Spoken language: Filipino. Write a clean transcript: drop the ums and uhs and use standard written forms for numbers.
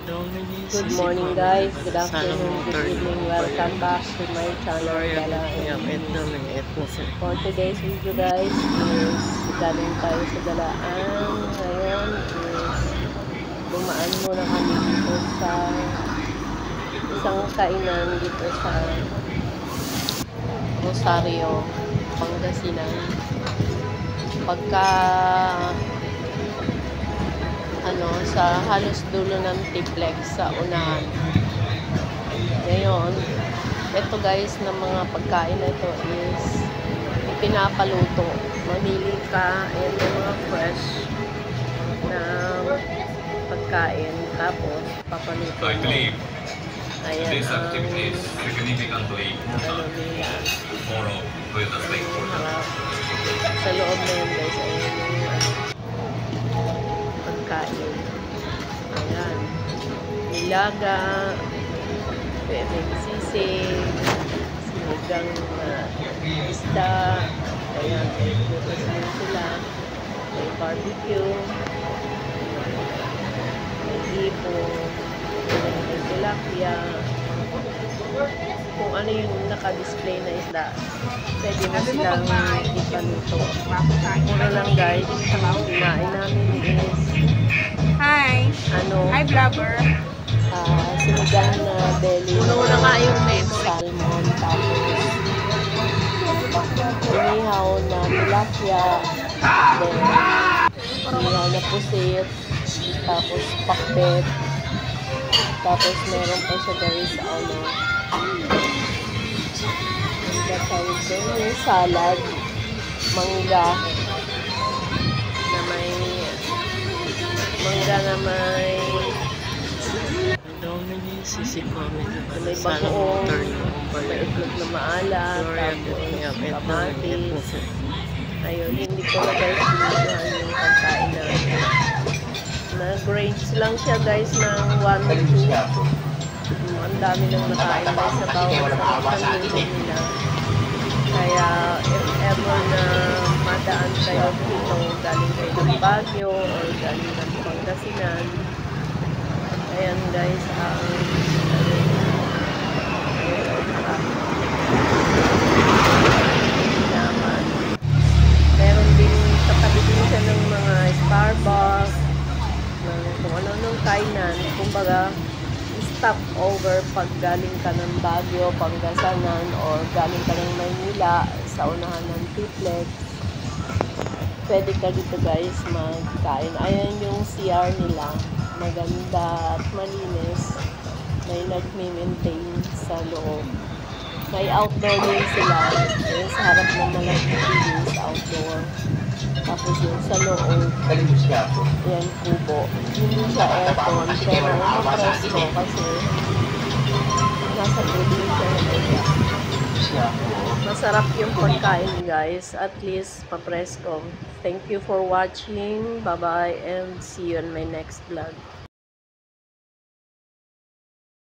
Good morning guys, good afternoon, good evening, welcome back to my channel Gala. For today's video guys is galing tayo sa Galaan. Ngayon is dumaan muna kami dito sa isang kainan dito sa Rosario, Pangasinan. Pagka sa halos dulo ng Tiplex sa unahan. Ngayon, ito guys na mga pagkain na ito is ipinapaluto. Mamili ka, ayan yung mga fresh na pagkain. Tapos, papaluto mo. Ayan ang harap. Sa loob na yun guys, ayan yung pagkain. Ayan. Nilaga, pwedeng sisig, sinigang isda, ayan, may butas din sila, may barbecue, may hipo, may tilapia, kung ano yung naka-display na isda, pwede mo silang ipaluto. Mura lang guys, ang kinain namin is Hi! Hi, vlogger! Sinigang na belly, Una nga yung memo. salmon, tapos inihaw na tilapia, then inihaw na pusit, tapos pakbet, tapos meron pa siya guys, yung salad, mangga na may may bagoong, may itlog na maalat, tapos kamatis. Ayun, hindi ko na guys binuhan yung pagkain na grades lang siya guys ng 1 to 2. Ang dami nang nakain guys sa bawang sarap ng luto nila. Kaya if ever na madaan kayo dito, galing kayo ng Baguio or galing ng Pangasinan, ayan guys, meron din katabi din siya ng mga Starbucks, ng kung ano-anong kainan. Kumbaga, stop over pag galing ka ng Baguio, Pangasinan, or galing ka ng Maynila sa unahan ng Tiplex. Pwede ka dito guys magkain. Ayan yung CR nila. Maganda at malinis. May nag-maintain sa loob. May outdoor din sila. Yung sa harap ng malaking TV sa outdoor. Tapos yung sa loob, yan kubo. Hindi siya aircon, pero mapresko kasi nasa tubig siya. Masarap yung pagkain guys. At least papresko. Thank you for watching. Bye bye and see you in my next vlog.